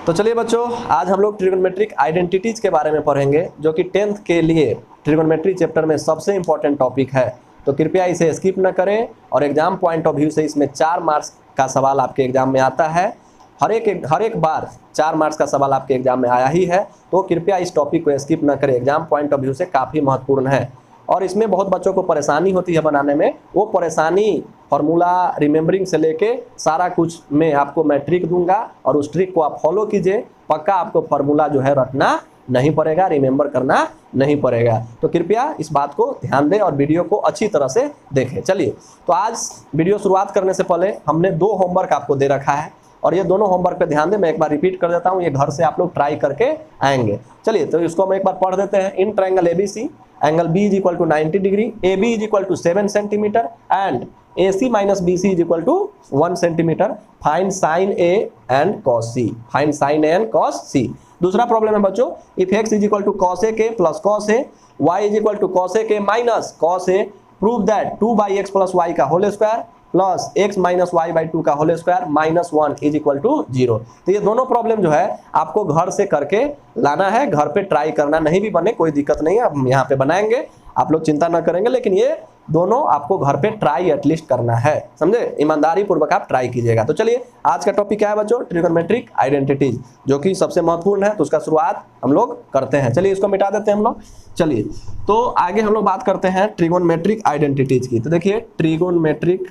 तो चलिए बच्चों, आज हम लोग ट्रिगोनोमेट्रिक आइडेंटिटीज के बारे में पढ़ेंगे, जो कि 10th के लिए ट्रिगोनोमेट्री चैप्टर में सबसे इंपॉर्टेंट टॉपिक है। तो कृपया इसे स्किप न करें। और एग्जाम पॉइंट ऑफ व्यू से इसमें 4 मार्क्स का सवाल आपके एग्जाम में आता है। हर एक बार 4 मार्क्स का सवाल आपके एग्जाम में आया ही है। तो कृपया इस टॉपिक को स्किप न करें, एग्जाम पॉइंट ऑफ व्यू से काफ़ी महत्वपूर्ण है। और इसमें बहुत बच्चों को परेशानी होती है बनाने में। वो परेशानी फार्मूला रिमेंबरिंग से लेके सारा कुछ मैं आपको मैं ट्रिक दूंगा, और उस ट्रिक को आप फॉलो कीजिए। पक्का आपको फार्मूला जो है रटना नहीं पड़ेगा, रिमेंबर करना नहीं पड़ेगा। तो कृपया इस बात को ध्यान दें और वीडियो को अच्छी तरह से देखें। चलिए, तो आज वीडियो शुरुआत करने से पहले हमने 2 होमवर्क आपको दे रखा है, और ये दोनों होमवर्क पे ध्यान दें। मैं एक बार रिपीट कर देता हूँ, ये घर से आप लोग ट्राई करके आएंगे। चलिए, तो इसको हम एक बार पढ़ देते हैं। In triangle ABC, angle B is equal to 90 degree, AB is equal to 7 centimetre and AC minus BC is equal to 1 centimetre. Find sine A and cos C। Find sine A and cos C। दूसरा problem है बच्चों, if x is equal to cos A k plus cos A, y is equal to cos A k minus cos A, prove that 2/x plus y का whole square plus x minus y by 2 का whole square minus 1 is equal to 0। तो ये दोनों problem जो है आपको घर से करके लाना है, घर पे ट्राई करना। नहीं भी बने कोई दिक्कत नहीं है, हम यहाँ पे बनाएंगे, आप लोग चिंता ना करेंगे। लेकिन ये दोनों आपको घर पे ट्राई एटलीस्ट करना है, समझे? ईमानदारी पूर्वक आप ट्राई कीजिएगा। तो चलिए, आज का टॉपिक क्या है बच्चों? ट्रिगोनोमेट्रिक आइडेंटिटीज, जो कि सबसे महत्वपूर्ण है। तो उसका शुरुआत हम लोग करते हैं। चलिए, इसको मिटा देते हैं हम लोग। चलिए, तो आगे हम लोग बात करते हैं ट्रिगोनोमेट्रिक आइडेंटिटीज की। तो देखिए, ट्रिगोनोमेट्रिक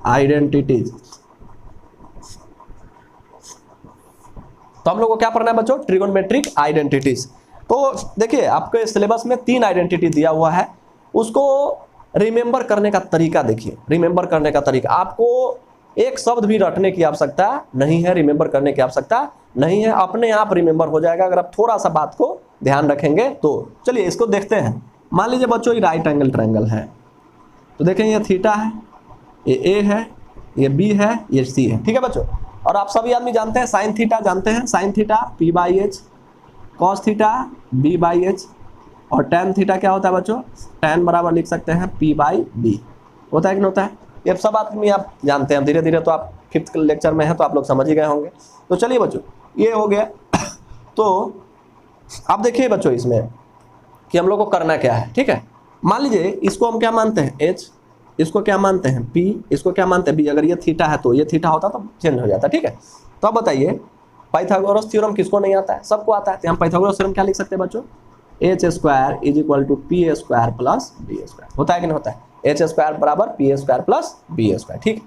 आइडेंटिटीज, तो हम लोग को क्या पढ़ना है बच्चों? Trigonometric identities. तो देखिए, आपके सिलेबस में 3 आइडेंटिटी दिया हुआ है। उसको रिमेंबर करने का तरीका देखिए। रिमेंबर करने का तरीका, आपको एक शब्द भी रटने की आवश्यकता नहीं है, रिमेंबर करने की आवश्यकता नहीं है, अपने आप रिमेंबर हो जाएगा अगर आप थोड़ा सा बात को ध्यान रखेंगे तो। चलिए, इसको देखते हैं। मान लीजिए बच्चों, ये राइट एंगल ट्रायंगल है। तो देखें, ये थीटा है, ये ए है, ये बी है, ये सी है। ठीक है बच्चों? और आप सभी आदमी जानते हैं साइन थीटा, जानते हैं sine theta P/H, cos theta B/H, और टैन थीटा क्या होता है बच्चों? टैन बराबर लिख सकते हैं P/B। होता है कि नहीं होता है? ये सब आदमी आप जानते हैं। धीरे धीरे तो आप 5th लेक्चर में हैं, तो आप लोग समझ ही गए होंगे। तो चलिए बच्चों, ये हो गया। तो आप देखिए बच्चों, इसमें कि हम लोग को करना क्या है। ठीक है, मान लीजिए इसको हम क्या मानते हैं? H, इसको क्या मानते हैं? P, इसको क्या मानते हैं? B। अगर ये थीटा है तो ये थीटा होता तो चेंज हो जाता। ठीक है, तो अब बताइए, पाइथागोरस थ्योरम किसको नहीं आता है? सबको आता है। तो हम पाइथागोरस थ्योरम क्या लिख सकते हैं बच्चों? h² is equal to P² plus B²। होता है कि नहीं होता है? h² बराबर P² प्लस B²। ठीक,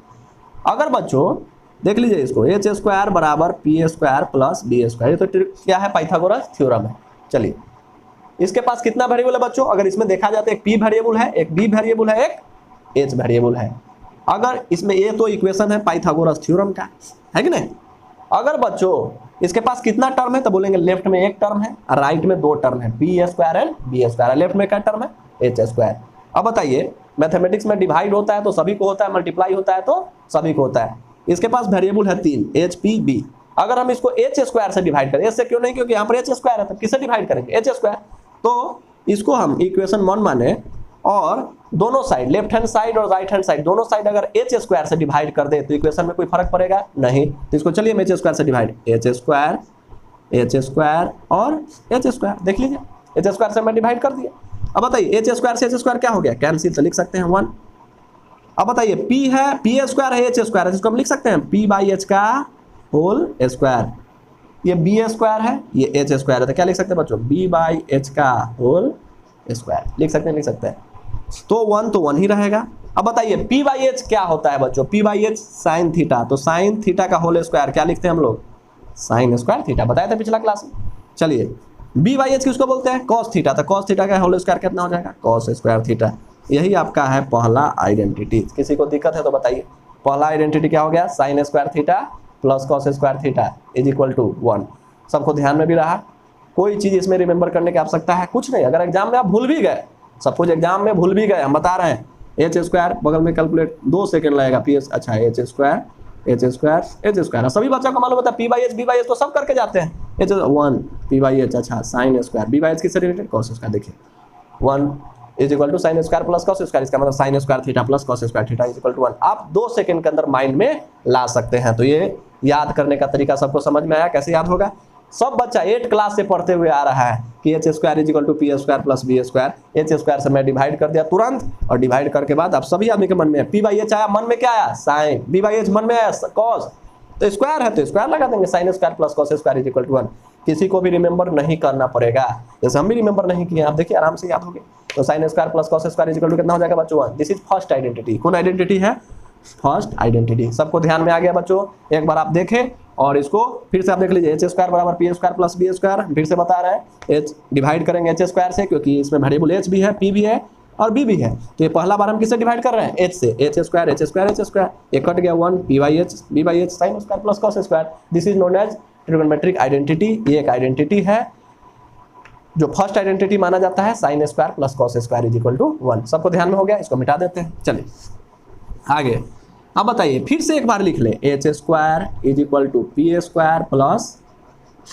अगर बच्चों देख लीजिए इसको, h² बराबर P² प्लस B², ये तो क्या है? पाइथागोरस थ्योरम है। चलिए, इसके पास कितना वेरिएबल है बच्चों? अगर इसमें देखा जाए तो एक P वेरिएबल है, एक B वेरिएबल है, एक H वेरिएबल है। अगर इसमें ये तो इक्वेशन है पाइथागोरस थ्योरम का, है कि नहीं? अगर बच्चों इसके पास कितना टर्म है तो बोलेंगे लेफ्ट में एक टर्म है और राइट में 2 टर्म है, P² एंड B²। लेफ्ट में क्या टर्म है? H²। अब बताइए, मैथमेटिक्स में डिवाइड होता है तो सभी को होता है, मल्टीप्लाई होता है तो सभी को होता है। इसके पास वेरिएबल है 3, H, P, B। अगर हम इसको H² से डिवाइड करें, इससे क्यों नहीं? क्योंकि यहाँ पर H² है, तो किससे डिवाइड करेंगे? H²। तो इसको हम इक्वेशन 1 माने, और दोनों साइड, लेफ्ट हैंड साइड और राइट हैंड साइड, दोनों साइड अगर H² से डिवाइड कर दे तो इक्वेशन में कोई फर्क पड़ेगा नहीं। तो इसको चलिए हम H² से डिवाइड, H² और H²। देख लीजिए, H² से मैं डिवाइड कर दिया। अब बताइए, H² से H² क्या हो गया? कैंसिल, तो लिख सकते हैं 1। अब बताइए, P है, P² है, H² इसको हम लिख सकते हैं P/H का होल स्क्वायर। ये B² है, ये H² है, तो क्या लिख सकते हैं बच्चों? B/H का होल स्क्वायर। लिख सकते हैं, लिख सकते हैं। तो 1 तो 1 ही रहेगा। अब बताइए, P/H क्या होता है बच्चों? P/H साइन थीटा, तो साइन थीटा का होल स्क्वायर क्या लिखते हैं हम लोग? साइन स्क्वायर थीटा, बताया था पिछला क्लास में। चलिए, B/H किसको बोलते हैं? कॉस थीटा, तो कॉस थीटा का होल स्क्वायर कितना हो जाएगा? Cos square theta. यही आपका है पहला आइडेंटिटी। किसी को दिक्कत है तो बताइए। पहला आइडेंटिटी क्या हो गया? Sine square theta plus cos square theta is equal to 1। सबको ध्यान में भी रहा? कोई चीज़ इसमें रिमेंबर करने की आवश्यकता है कुछ नहीं। अगर एग्जाम में आप भूल भी गए, सब कुछ एग्जाम में भूल भी गए, हम बता रहे हैं, H² बगल में कैलकुलेट 2 सेकंड लगेगा। PS, अच्छा, H²। सभी बच्चों को मालूम होता है P/H, B/H तो सब करके जाते हैं। H1 P/H, अच्छा, साइन स्क्वायर, B/H किससे रिलेटेड? Cos square. देखिए 1 is equal to sine square plus cos square, इसका मतलब sine square theta plus cos square theta is equal to 1। आप 2 सेकंड के अंदर माइंड में ला सकते हैं। तो ये याद करने का तरीका सबको समझ में आया, कैसे याद होगा? सब बच्चा 8 क्लास से पढ़ते हुए आ रहा है कि H square is equal to P square plus B square. H square से मैं डिवाइड कर दिया तुरंत, और डिवाइड करके बाद आप सभी आदमी के मन में पी बाई एच आया, मन में क्या आया? साइन। बी बाई एच मन में आया कॉस, तो स्क्वायर है तो स्क्वायर लगा देंगे, sine square plus cos square is equal to 1। किसी को भी रिमेंबर नहीं करना पड़ेगा, जैसे हम भी रिमेंबर नहीं किए, आप देखिए आराम से याद हो गए। तो sine square plus cos square is equal to कितना हो जाएगा बच्चों? 1। This is first identity. कौन आइडेंटिटी है? First identity. सबको ध्यान में आ गया बच्चों? एक बार आप देखें और इसको फिर से आप देख लीजिए। एच स्क्वायर बराबर P square plus B square, फिर से बता रहे हैं एच डिवाइड करेंगे एच स्क्वायर से, क्योंकि इसमें वेरिएबल एच भी है, पी भी है और बी भी है। तो ये पहला बार हम किससे डिवाइड कर रहे हैं? एच से। H square H square H square, ये कट गया 1, P by H B by H sine square plus cos square. This is known as trigonometric identity. ये एक आइडेंटिटी है जो फर्स्ट आइडेंटिटी माना जाता है, sine square plus cos square is equal to 1। सबको ध्यान में हो गया? इसको मिटा देते हैं। चलिए आगे, अब बताइए फिर से एक बार लिख ले, H square is equal to P square plus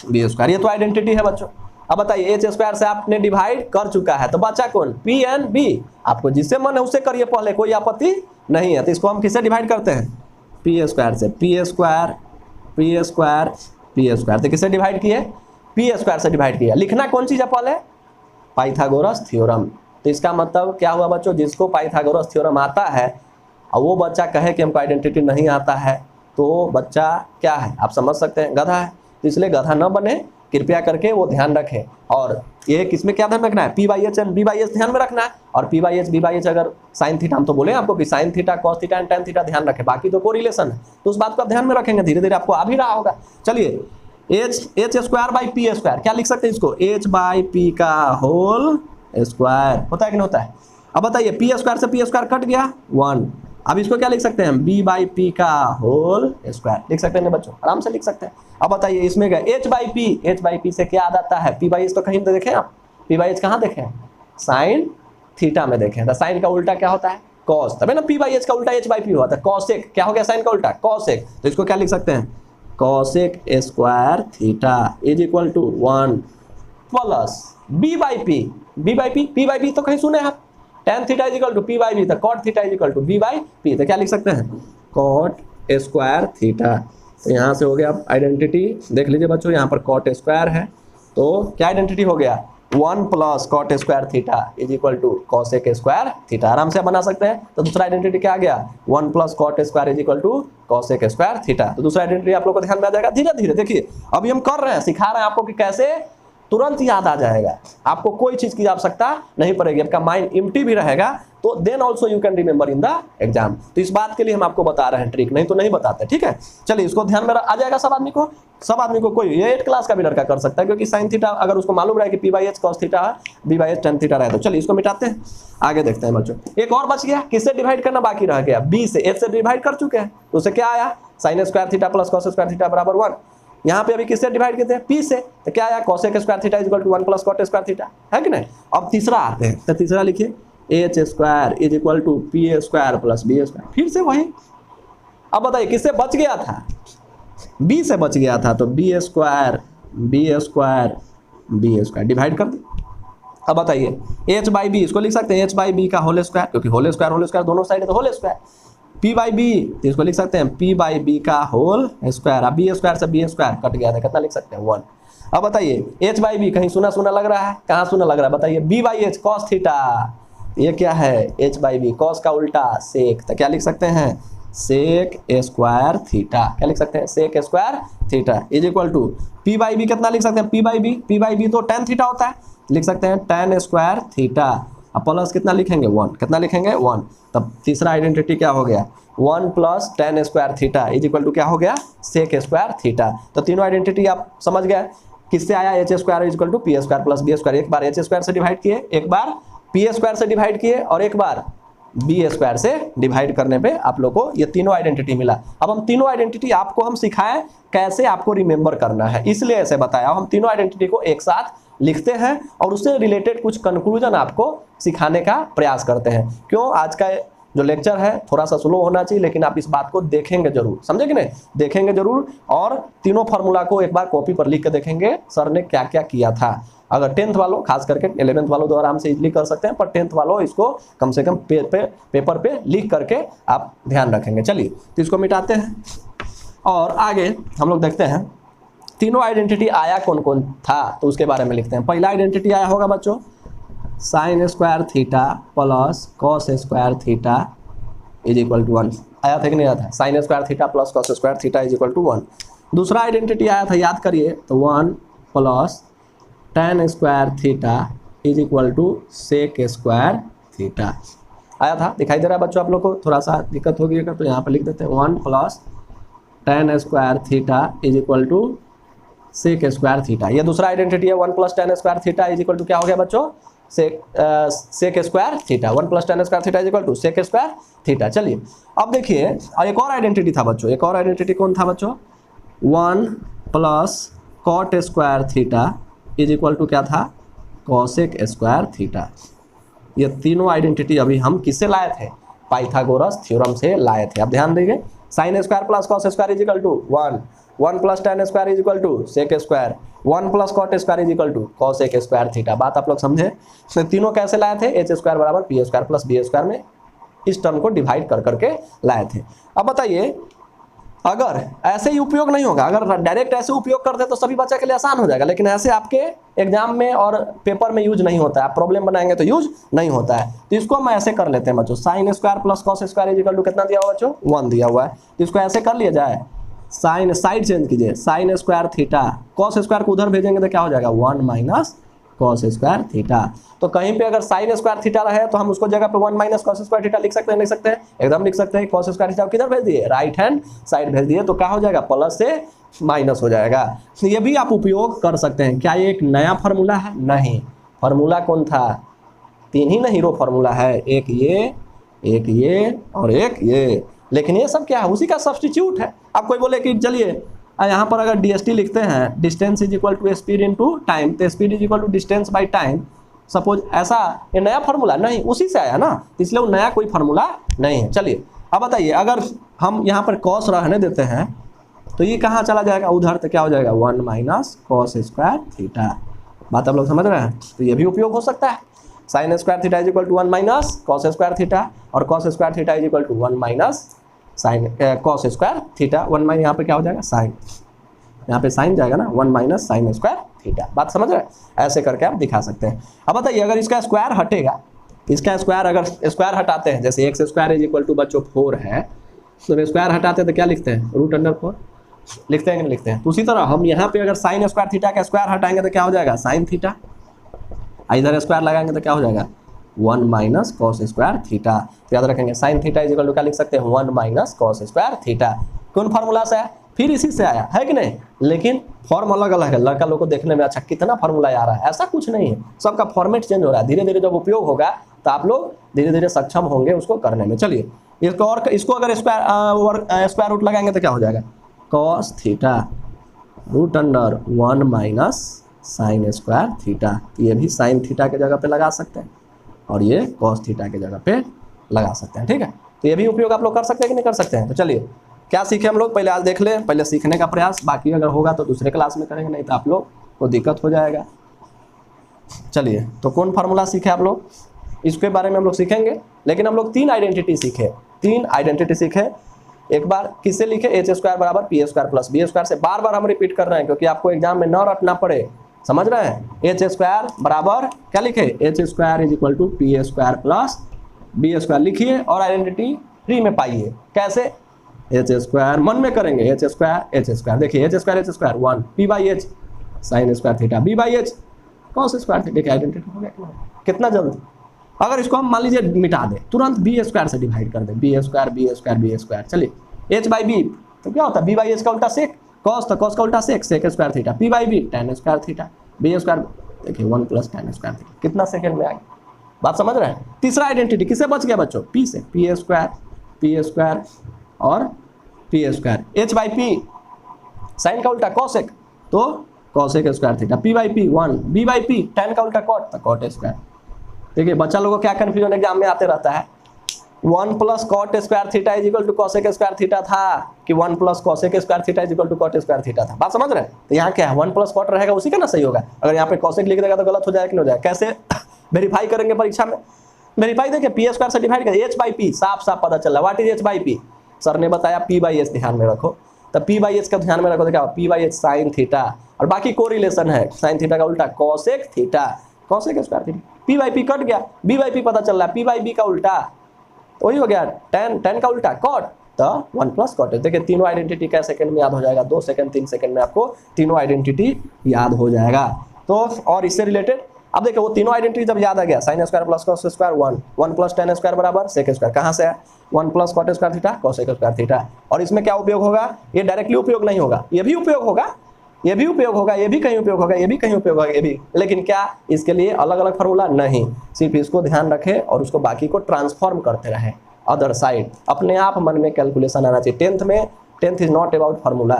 B square. ये तो आइडेंटिटी है बच्चों। अब बताइए एच स्क्वायर से आपने डिवाइड कर चुका है, तो बचा कौन? P and B. आपको जिससे मन है उससे करिए पहले, कोई आपत्ति नहीं है। तो इसको हम किससे डिवाइड करते हैं? पी स्क्वायर से। P square P square P square, तो किससे डिवाइड किए? पी स्क्वायर से डिवाइड किया। लिखना कौन चीज़ है पहले? Pythagoras theorem. तो इसका मतलब क्या हुआ बच्चों? जिसको पाइथागोरस थ्योरम आता है और वो बच्चा कहे कि हमको आइडेंटिटी नहीं आता है, तो बच्चा क्या है आप समझ सकते हैं? गधा है। तो इसलिए गधा न बने, कृपया करके वो ध्यान रखें। और ये किसमें क्या ध्यान रखना है? P by H and B by H ध्यान में रखना है। और P by H B by H अगर साइन थीटा, हम तो बोले आपको कि sine theta cos theta and tan theta ध्यान रखें, बाकी तो कोरिलेशन है, तो उस बात को आप ध्यान में रखेंगे, धीरे धीरे आपको आ भी रहा होगा। चलिए H square by P square, क्या लिख सकते हैं इसको? एच बाई पी का होल स्क्वायर। होता है कि नहीं होता है? अब बताइए पी स्क्वायर से पी स्क्वायर कट गया 1। अब इसको क्या लिख सकते हैं? बी बाई पी का होल स्क्वायर लिख सकते हैं बच्चों, आराम से लिख सकते हैं। अब बताइए इसमें क्या? एच बाई पी से क्या आ जाता है? पी बाई एच तो कहीं तो देखें आप, पी बाई एच कहाँ देखें? साइन थीटा में देखें। तो साइन का उल्टा क्या होता है? कॉस। तभी ना पी बाई एच का उल्टा एच बाई पी हुआ था, कॉसेक। क्या हो गया साइन का उल्टा? कॉसेक। तो इसको क्या लिख सकते हैं? Cosec square theta is equal to 1 plus B by P. B by P, P by P तो कहीं सुने आप? tan theta is equal to P by B, तो cot theta is equal to B by P. तो क्या लिख सकते हैं? cot square theta. तो यहाँ से हो गया आइडेंटिटी, देख लीजिए बच्चों, यहाँ पर cot स्क्वायर है, तो क्या आइडेंटिटी हो गया? 1 plus cot square theta is equal to cosec square theta. आराम से बना सकते हैं। तो दूसरा आइडेंटिटी क्या आ गया? 1 plus cot square is equal to cosec square theta. तो दूसरा आइडेंटिटी आप लोग को ध्यान में आ जाएगा धीरे धीरे। देखिए अभी हम कर रहे हैं, सिखा रहे हैं आपको कि कैसे तुरंत याद आ जाएगा, आपको कोई चीज की आवश्यकता नहीं पड़ेगी, आपका माइंड एम्प्टी भी रहेगा, तो then also you can remember in the exam. तो इस बात के लिए हम आपको बता रहे हैं ट्रिक, नहीं तो नहीं बताते, ठीक है। चलिए इसको ध्यान में आ जाएगा सब आदमी को। सब आदमी को, कोई ये 8 क्लास का भी लड़का कर सकता है, क्योंकि साइन थीटा अगर उसको मालूम रहे कि P by H cos theta है, B by H tan theta रहे। तो चलिए इसको मिटाते हैं, आगे देखते हैं बच्चों। एक और बच गया, किससे डिवाइड करना बाकी रह गया? बी से। एच से डिवाइड कर चुके हैं, तो उसे क्या आया? Sign square theta plus cos square theta बराबर 1। यहाँ पे अभी किससे डिवाइड करते हैं? पी से। तो क्या आया? cosec square theta is equal to 1 plus cot square theta, है कि नहीं? अब तीसरा आते हैं, तो तीसरा लिखिए H square is equal to P square plus B square. फिर से वही। अब बताइए किससे बच गया था? बी से बच गया था, तो बी स्क्वायर डिवाइड कर दे। अब बताइए एच बाई बी, इसको लिख सकते हैं एच बाई बी का होल स्क्वायर, क्योंकि होल स्क्वायर दोनों साइड है, तो whole square. P by B, इसको लिख सकते हैं पी बाई बी का होल स्क्वायर। अब बी स्क्वायर से बी स्क्वायर कट गया था, कितना लिख सकते हैं? 1। अब बताइए एच बाई बी, कहीं सुना सुना लग रहा है? कहाँ सुना लग रहा है बताइए? B by H cos theta, ये क्या है? एच बाई बी, कॉस का उल्टा सेक। तो क्या लिख सकते हैं? Sec square theta. क्या लिख सकते हैं? Sec square theta is equal to P by B, कितना लिख सकते हैं? पी बाई बी तो tan थीटा होता है, लिख सकते हैं tan स्क्वायर थीटा। अब प्लस कितना लिखेंगे? 1। कितना लिखेंगे? 1। तब तीसरा आइडेंटिटी क्या हो गया? 1 plus tan square theta is equal to क्या हो गया? Sec square theta. तो तीनों आइडेंटिटी आप समझ गए। किससे आया? H square is equal to P square plus B square. एक बार एच स्क्वायर से डिवाइड किए, एक बार पी स्क्वायर से डिवाइड किए, और एक बार बी स्क्वायर से डिवाइड करने पे आप लोग को ये तीनों आइडेंटिटी मिला। अब हम तीनों आइडेंटिटी आपको हम सिखाएं कैसे आपको रिमेंबर करना है, इसलिए ऐसे बताया। हम तीनों आइडेंटिटी को एक साथ लिखते हैं और उससे रिलेटेड कुछ कंक्लूजन आपको सिखाने का प्रयास करते हैं। क्यों? आज का जो लेक्चर है थोड़ा सा स्लो होना चाहिए, लेकिन आप इस बात को देखेंगे जरूर, समझे कि नहीं? देखेंगे जरूर, और तीनों फार्मूला को एक बार कॉपी पर लिख के देखेंगे सर ने क्या क्या किया था। अगर 10th वालों, खास करके 11th वालों तो आराम से इजीली कर सकते हैं, पर 10th वालों इसको कम से कम पेपर पे लिख करके आप ध्यान रखेंगे। चलिए तो इसको मिटाते हैं और आगे हम लोग देखते हैं तीनों आइडेंटिटी आया कौन कौन था, तो उसके बारे में लिखते हैं। पहला आइडेंटिटी आया होगा बच्चों sine square theta plus cos square theta is equal to 1, आया था कि नहीं आया था? Sine square theta plus cos square theta is equal to 1। दूसरा आइडेंटिटी आया था, याद करिए, तो 1 plus tan square theta is equal to sec square theta आया था। दिखाई दे रहा है बच्चों आप लोग को? थोड़ा सा दिक्कत होगी अगर तो यहाँ पर लिख देते हैं 1 plus tan square theta is equal to sec square theta. ये दूसरा आइडेंटिटी है। 1 plus tan square theta is equal to क्या हो गया बच्चों? Sec square theta. 1 plus tan square theta is equal to sec square theta. चलिए अब देखिए एक और आइडेंटिटी था बच्चों, एक और आइडेंटिटी कौन था बच्चों? 1 plus cot square theta is equal to क्या था? Cosec square theta. ये तीनों आइडेंटिटी अभी हम किससे लाए थे? पाइथागोरस थ्योरम से लाए थे। अब ध्यान दीजिए, sine square plus cos square is equal to 1, 1 plus tan square is equal to sec square, 1 plus cot square is equal to cosec square theta. बात आप लोग समझे? तो तीनों कैसे लाए थे? एच स्क्वायर बराबर P square plus B square में इस टर्म को डिवाइड कर करके लाए थे। अब बताइए, अगर ऐसे ही उपयोग नहीं होगा, अगर डायरेक्ट ऐसे उपयोग करते तो सभी बच्चे के लिए आसान हो जाएगा, लेकिन ऐसे आपके एग्जाम में और पेपर में यूज नहीं होता है। आप प्रॉब्लम बनाएंगे तो यूज नहीं होता है। तो इसको हम ऐसे कर लेते हैं बच्चों, sine square plus cos square is equal to कितना दिया हुआ बच्चों? 1 दिया हुआ है। तो इसको ऐसे कर लिया जाए, साइन साइड चेंज कीजिए, sign square theta, cos square को उधर भेजेंगे तो क्या हो जाएगा? 1 माइनस कॉस स्क्वायर थीटा। तो कहीं पे अगर साइन स्क्वायर थीटा रहे तो हम उसको जगह पे 1 माइनस कॉस स्क्वायर थीटा लिख सकते हैं, लिख सकते हैं, एकदम लिख सकते हैं। कॉस स्क्वायर थीटा किधर भेज दिए? राइट हैंड साइड भेज दिए, तो क्या हो जाएगा? प्लस से माइनस हो जाएगा। तो ये भी आप उपयोग कर सकते हैं। क्या ये एक नया फार्मूला है? नहीं। फार्मूला कौन था? 3 ही नहीं रो फार्मूला है, एक ये और एक ये। लेकिन ये सब क्या है? उसी का सब्सटीट्यूट है। अब कोई बोले कि चलिए यहाँ पर अगर DST लिखते हैं, distance is equal to speed into time, तो speed is equal to distance by time, suppose ऐसा, ये नया फार्मूला नहीं, उसी से आया ना, इसलिए वो नया कोई फार्मूला नहीं है। चलिए अब बताइए, अगर हम यहाँ पर कॉस रहने देते हैं तो ये कहाँ चला जाएगा? उधर। तो क्या हो जाएगा? 1 माइनस कॉस स्क्वायर थीटा। बात आप लोग समझ रहे हैं? तो ये भी उपयोग हो सकता है। Sine square theta is equal to 1 minus cos square theta, और cos square theta is equal to 1 minus sine cos square theta. 1 minus यहाँ पे क्या हो जाएगा? साइन, यहाँ पे साइन जाएगा ना, 1 माइनस साइन स्क्वायर थीटा। बात समझ रहे हैं? ऐसे करके आप दिखा सकते हैं। अब बताइए, अगर इसका स्क्वायर हटेगा, इसका स्क्वायर अगर स्क्वायर हटाते हैं, जैसे x square is equal to बच्चों 4 है, तो स्क्वायर हटाते हैं तो क्या लिखते हैं? √4 लिखते हैं कि नहीं लिखते हैं? तो उसी तरह हम यहाँ पे अगर साइन स्क्वायर थीटा का स्क्वायर हटाएंगे तो क्या हो जाएगा? Sine theta. इधर स्क्वायर लगाएंगे तो क्या हो जाएगा? 1 माइनस कॉस स्क्वायर थीटा। तो याद रखेंगे, sine theta is equal to क्या लिख सकते हैं? 1 माइनस कॉस स्क्वायर थीटा। कौन फार्मूला से आया? फिर इसी से आया है कि नहीं? लेकिन फॉर्म अलग अलग है। लड़का लोग को देखने में अच्छा कितना फार्मूला आ रहा है, ऐसा कुछ नहीं है। सबका फॉर्मेट चेंज हो रहा है। धीरे धीरे जब उपयोग होगा तो आप लोग धीरे धीरे सक्षम होंगे उसको करने में। चलिए इसको अगर स्क्वायर रूट लगाएंगे तो क्या हो जाएगा? Cos theta √1 minus sign square theta. ये भी साइन थीटा के जगह पे लगा सकते हैं और ये कॉस थीटा के जगह पे लगा सकते हैं। ठीक है, तो ये भी उपयोग आप लोग कर सकते हैं कि नहीं कर सकते हैं? तो चलिए क्या सीखे हम लोग, पहले आज देख लें, पहले सीखने का प्रयास, बाकी अगर होगा तो दूसरे क्लास में करेंगे, नहीं तो आप लोग को दिक्कत हो जाएगा। चलिए, तो कौन फार्मूला सीखे आप लोग, इसके बारे में हम लोग सीखेंगे। लेकिन हम लोग 3 आइडेंटिटी सीखे। एक बार किससे लिखे? एच स्क्वायर बराबर P square plus B square से। बार बार हम रिपीट कर रहे हैं क्योंकि आपको एग्जाम में न रटना पड़े, समझ रहे हैं? एच स्क्वायर बराबर क्या लिखे? H square is equal to P square plus B square लिखिए और आइडेंटिटी 3 में पाइए। कैसे? एच स्क्वायर मन में करेंगे, एच स्क्वायर देखिए, H square 1 P by H sine square theta, B by H cos square theta की आइडेंटिटी हो गया। कितना जल्दी। अगर इसको हम मान लीजिए मिटा दें, तुरंत बी स्क्वायर से डिवाइड कर दें, बी स्क्वायर। चलिए एच बाई बी तो क्या होता है? बी बाई एच का उल्टा सेक, कॉस तो कॉस का उल्टा sec square theta, P by B tan square theta, B square देखिए 1 प्लस tan स्क्वायर थीटा। कितना सेकेंड में आ गया? बात समझ रहे हैं? तीसरा आइडेंटिटी किससे बच गया बच्चों? पी से, पी स्क्वायर और P square. H by P sine का उल्टा कॉसेक, तो cosec square theta, P by P 1, B by P tan का उल्टा कॉट, तो कॉट स्क्वायर। देखिए बच्चा लोगों को क्या कन्फ्यूजन एग्जाम में आते रहता है, 1 plus cot square theta is equal to cosec square theta था कि 1 plus cosec square theta is equal to cot square theta था? बात समझ रहे हैं? तो यहाँ क्या है, 1 प्लस कॉट रहेगा उसी का ना सही होगा। अगर यहाँ पे कॉसेक लिख देगा तो गलत हो जाएगा कि नहीं हो जाएगा? कैसे वेरीफाई करेंगे परीक्षा में? वेरीफाई देखिए, पी स्क्वायर से डिवाइड करें, एच बाई पी, साफ साफ पता चल रहा है। What is H by P? Sir ने बताया पी बाई एच ध्यान में रखो, तो पी बाई एच का ध्यान में रखो तो क्या P by H sine theta, और बाकी कोरिलेशन है साइन थीटा का उल्टा cosec theta, cosec square theta, P by P cut गया, बी बाई पी पता चल रहा है, पी बाई बी का उल्टा वही हो गया tan का उल्टा कॉट, तो 1 प्लस कॉट। देखिए तीनों आइडेंटिटी क्या सेकंड में याद हो जाएगा, 2 सेकंड 3 सेकंड में आपको तीनों आइडेंटिटी याद हो जाएगा। तो और इससे रिलेटेड अब देखिए वो तीनों आइडेंटिटी जब याद आ गया, sine square plus cos square 1 plus tan square बराबर सेक स्क्वायर, कहाँ से है 1 plus cot square theta cosec square theta. और इसमें क्या उपयोग होगा, ये डायरेक्टली उपयोग नहीं होगा, ये भी उपयोग होगा, ये भी उपयोग होगा, ये भी कहीं उपयोग होगा, ये भी कहीं उपयोग होगा, ये भी, लेकिन क्या इसके लिए अलग अलग फार्मूला नहीं, सिर्फ इसको ध्यान रखें और उसको बाकी को ट्रांसफॉर्म करते रहे अदर साइड, अपने आप मन में कैलकुलेशन आना चाहिए। 10th में 10th is not about formula,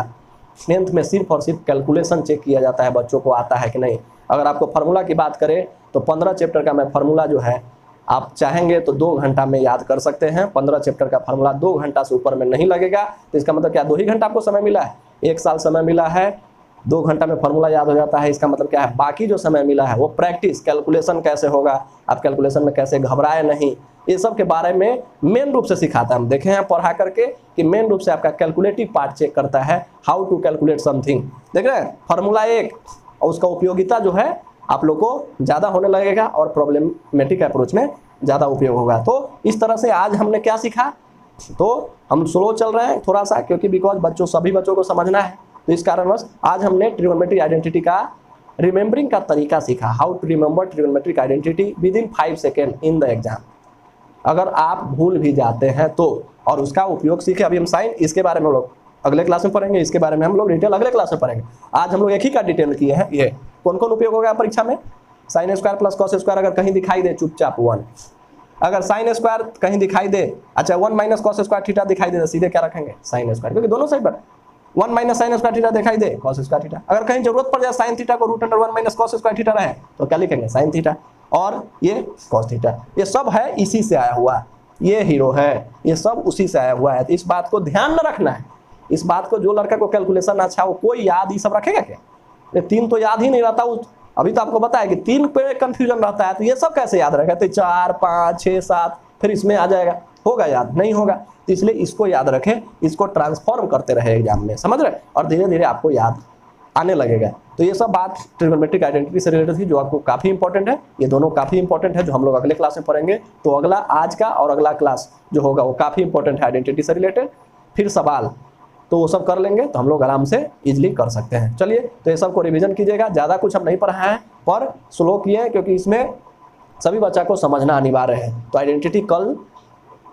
10th में सिर्फ और सिर्फ कैलकुलेशन चेक किया जाता है बच्चों को आता है कि नहीं। अगर आपको फार्मूला की बात करें तो 15 चैप्टर का मैं फार्मूला जो है आप चाहेंगे तो 2 घंटा में याद कर सकते हैं। 15 चैप्टर का फार्मूला 2 घंटा से ऊपर में नहीं लगेगा, तो इसका मतलब क्या 2 ही घंटा आपको समय मिला है, 1 साल समय मिला है, 2 घंटा में फार्मूला याद हो जाता है। इसका मतलब क्या है, बाकी जो समय मिला है वो प्रैक्टिस, कैलकुलेशन कैसे होगा, आप कैलकुलेशन में कैसे घबराए नहीं, ये सब के बारे में मेन रूप से सिखाता है। हम देखे हैं पढ़ा करके कि मेन रूप से आपका कैलकुलेटिव पार्ट चेक करता है, हाउ टू कैलकुलेट समथिंग। देख रहे हैं फार्मूला 1 और उसका उपयोगिता जो है आप लोग को ज़्यादा होने लगेगा और प्रॉब्लमेटिक अप्रोच में ज़्यादा उपयोग होगा। तो इस तरह से आज हमने क्या सीखा, तो हम स्लो चल रहे हैं थोड़ा सा क्योंकि बिकॉज सभी बच्चों को समझना है, तो इस कारणवश आज हमने ट्रिग्नोमेट्रिक आइडेंटिटी का रिमेंबरिंग का तरीका सीखा, how to remember trigonometric identity within 5 second in the exam. अगर आप भूल भी जाते हैं तो, और उसका उपयोग सीखे। अभी हम साइन, इसके बारे में हम लोग अगले क्लास में पढ़ेंगे, इसके बारे में हम लोग डिटेल अगले क्लास में पढ़ेंगे। आज हम लोग एक ही का डिटेल किए हैं, ये कौन कौन उपयोग होगा परीक्षा में। Sign square plus cos square अगर कहीं दिखाई दे चुपचाप 1, अगर साइन स्क्वायर कहीं दिखाई दे, अच्छा 1 माइनस कॉस स्क्वायर थीटा दिखाई दे तो सीधे क्या रखेंगे साइन स्क्वायर, क्योंकि दोनों साइड पर 1 माइनस साइन स्क्वायर थीटा दिखाई दे कॉस स्क्वायर थीटा। अगर कहीं जरूरत पड़ जाए साइन थीटा को root under 1 minus cos square theta रहे तो क्या लिखेंगे साइन थीटा, और ये कॉस थीटा। ये सब है इसी से आया हुआ, ये हीरो है, ये सब उसी से आया हुआ है। तो इस बात को ध्यान में रखना है, इस बात को, जो लड़का को कैलकुलेशन अच्छा हो, कोई याद ये सब रखेगा क्या, ये 3 तो याद ही नहीं रहता। अभी तो आपको बताया कि 3 पे कंफ्यूजन रहता है, तो ये सब कैसे याद रहेगा, तो 4 5 6 7 फिर इसमें आ जाएगा, होगा याद नहीं होगा। तो इसलिए इसको याद रखें, इसको ट्रांसफॉर्म करते रहे एग्जाम में, समझ रहे, और धीरे धीरे आपको याद आने लगेगा। तो ये सब बात ट्रिग्नोमेट्रिक आइडेंटिटी से रिलेटेड थी जो आपको काफ़ी इंपॉर्टेंट है, ये दोनों काफ़ी इंपॉर्टेंट है जो हम लोग अगले क्लास में पढ़ेंगे। तो अगला आज का और अगला क्लास जो होगा वो काफ़ी इंपॉर्टेंट है आइडेंटिटी से रिलेटेड। फिर सवाल तो वो सब कर लेंगे तो हम लोग आराम से इजीली कर सकते हैं। चलिए तो ये सब को रिवीजन कीजिएगा, ज़्यादा कुछ हम नहीं पढ़ाए हैं पर स्लो किए हैं क्योंकि इसमें सभी बच्चा को समझना अनिवार्य है। तो आइडेंटिटी कल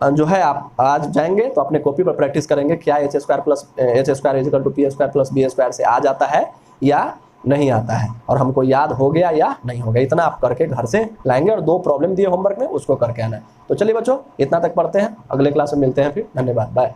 जो है आप आज जाएंगे तो अपने कॉपी पर प्रैक्टिस करेंगे, क्या H square plus H square is equal to P square plus B square से आ जाता है या नहीं आता है, और हमको याद हो गया या नहीं हो गया, इतना आप करके घर से लाएंगे। और 2 प्रॉब्लम दिए होमवर्क में उसको करके आना है। तो चलिए बच्चों इतना तक पढ़ते हैं, अगले क्लास में मिलते हैं फिर, धन्यवाद, बाय।